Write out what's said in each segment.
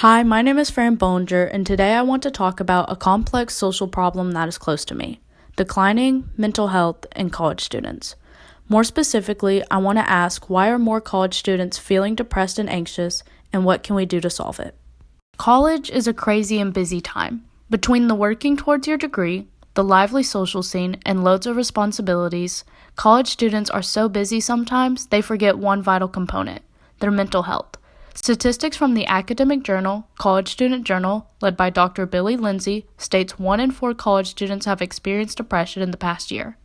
Hi, my name is Fran Bollinger, and today I want to talk about a complex social problem that is close to me: declining mental health in college students. More specifically, I want to ask, why are more college students feeling depressed and anxious, and what can we do to solve it? College is a crazy and busy time. Between the working towards your degree, the lively social scene, and loads of responsibilities, college students are so busy sometimes they forget one vital component: their mental health. Statistics from the academic journal, College Student Journal, led by Dr. Billy Lindsay, states 1 in 4 college students have experienced depression in the past year.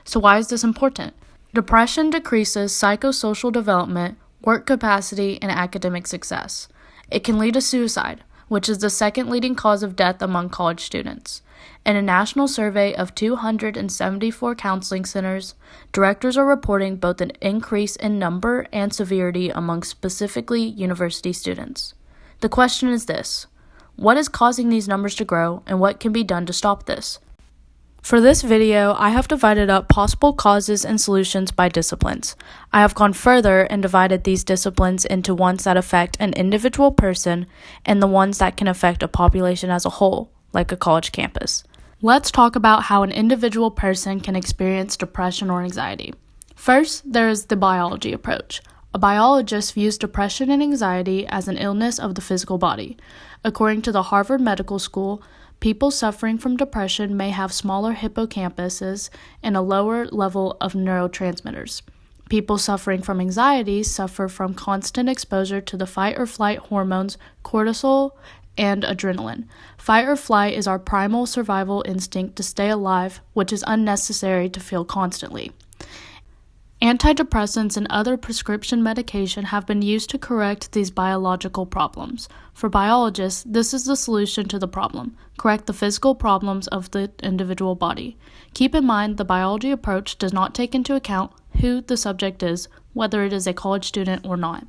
So why is this important? Depression decreases psychosocial development, work capacity, and academic success. It can lead to suicide, which is the second leading cause of death among college students. In a national survey of 274 counseling centers, directors are reporting both an increase in number and severity among specifically university students. The question is this: what is causing these numbers to grow, and what can be done to stop this? For this video, I have divided up possible causes and solutions by disciplines. I have gone further and divided these disciplines into ones that affect an individual person and the ones that can affect a population as a whole, like a college campus. Let's talk about how an individual person can experience depression or anxiety. First, there is the biology approach. A biologist views depression and anxiety as an illness of the physical body. According to the Harvard Medical School, people suffering from depression may have smaller hippocampuses and a lower level of neurotransmitters. People suffering from anxiety suffer from constant exposure to the fight or flight hormones cortisol and adrenaline. Fight or flight is our primal survival instinct to stay alive, which is unnecessary to feel constantly. Antidepressants and other prescription medication have been used to correct these biological problems. For biologists, this is the solution to the problem: correct the physical problems of the individual body. Keep in mind, the biology approach does not take into account who the subject is, whether it is a college student or not.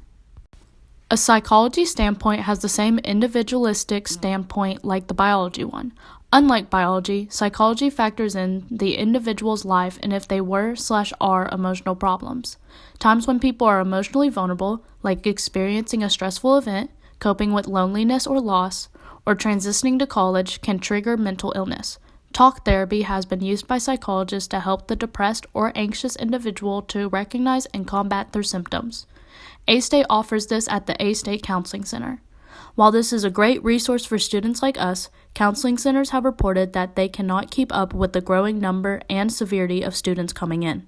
A psychology standpoint has the same individualistic standpoint like the biology one. Unlike biology, psychology factors in the individual's life and if they were/are emotional problems. Times when people are emotionally vulnerable, like experiencing a stressful event, coping with loneliness or loss, or transitioning to college, can trigger mental illness. Talk therapy has been used by psychologists to help the depressed or anxious individual to recognize and combat their symptoms. A-State offers this at the A-State Counseling Center. While this is a great resource for students like us, counseling centers have reported that they cannot keep up with the growing number and severity of students coming in.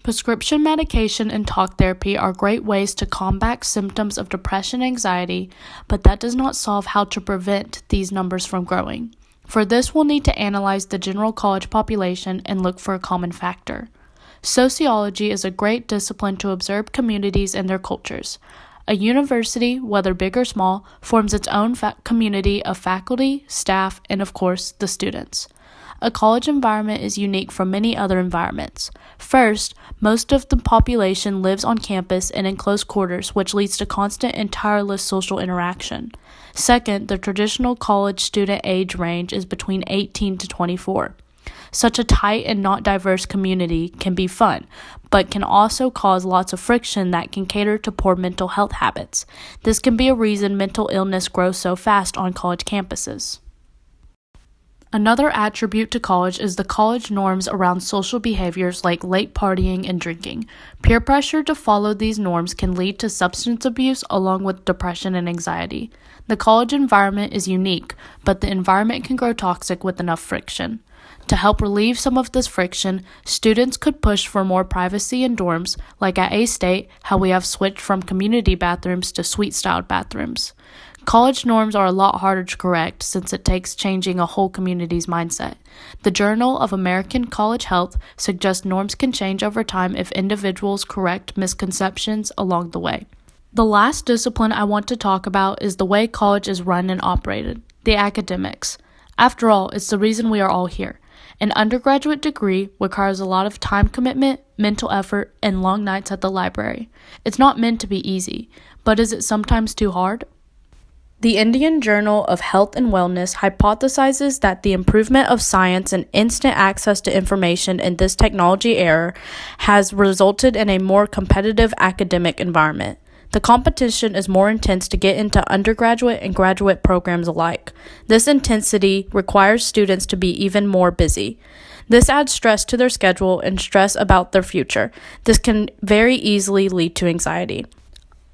Prescription medication and talk therapy are great ways to combat symptoms of depression and anxiety, but that does not solve how to prevent these numbers from growing. For this, we'll need to analyze the general college population and look for a common factor. Sociology is a great discipline to observe communities and their cultures. A university, whether big or small, forms its own community of faculty, staff, and of course, the students. A college environment is unique from many other environments. First, most of the population lives on campus and in close quarters, which leads to constant and tireless social interaction. Second, the traditional college student age range is between 18 to 24. Such a tight and not diverse community can be fun, but can also cause lots of friction that can cater to poor mental health habits. This can be a reason mental illness grows so fast on college campuses. Another attribute to college is the college norms around social behaviors like late partying and drinking. Peer pressure to follow these norms can lead to substance abuse along with depression and anxiety. The college environment is unique, but the environment can grow toxic with enough friction. To help relieve some of this friction, students could push for more privacy in dorms, like at A-State, how we have switched from community bathrooms to suite-styled bathrooms. College norms are a lot harder to correct since it takes changing a whole community's mindset. The Journal of American College Health suggests norms can change over time if individuals correct misconceptions along the way. The last discipline I want to talk about is the way college is run and operated: the academics. After all, it's the reason we are all here. An undergraduate degree requires a lot of time commitment, mental effort, and long nights at the library. It's not meant to be easy, but is it sometimes too hard? The Indian Journal of Health and Wellness hypothesizes that the improvement of science and instant access to information in this technology era has resulted in a more competitive academic environment. The competition is more intense to get into undergraduate and graduate programs alike. This intensity requires students to be even more busy. This adds stress to their schedule and stress about their future. This can very easily lead to anxiety.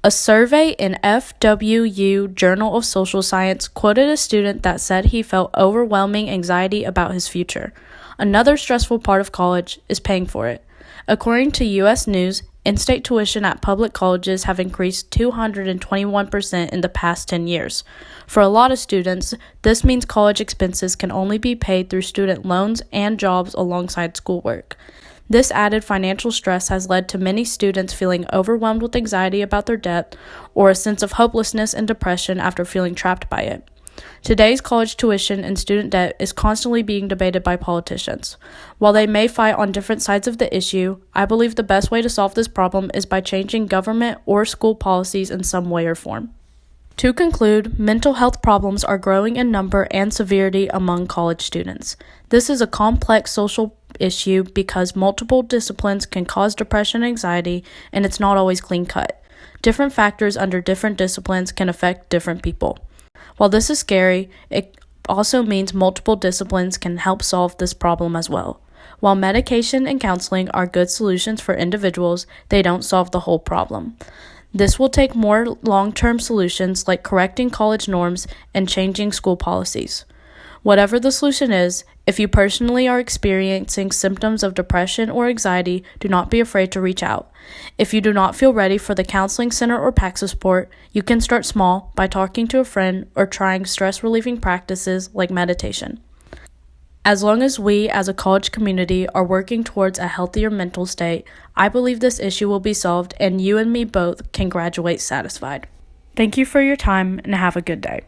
A survey in FWU Journal of Social Science quoted a student that said he felt overwhelming anxiety about his future. Another stressful part of college is paying for it. According to U.S. News, in-state tuition at public colleges have increased 221% in the past 10 years. For a lot of students, this means college expenses can only be paid through student loans and jobs alongside schoolwork. This added financial stress has led to many students feeling overwhelmed with anxiety about their debt or a sense of hopelessness and depression after feeling trapped by it. Today's college tuition and student debt is constantly being debated by politicians. While they may fight on different sides of the issue, I believe the best way to solve this problem is by changing government or school policies in some way or form. To conclude, mental health problems are growing in number and severity among college students. This is a complex social issue because multiple disciplines can cause depression and anxiety, and it's not always clean-cut. Different factors under different disciplines can affect different people. While this is scary, it also means multiple disciplines can help solve this problem as well. While medication and counseling are good solutions for individuals, they don't solve the whole problem. This will take more long-term solutions like correcting college norms and changing school policies. Whatever the solution is, if you personally are experiencing symptoms of depression or anxiety, do not be afraid to reach out. If you do not feel ready for the counseling center or PACSA support, you can start small by talking to a friend or trying stress-relieving practices like meditation. As long as we, as a college community, are working towards a healthier mental state, I believe this issue will be solved and you and me both can graduate satisfied. Thank you for your time and have a good day.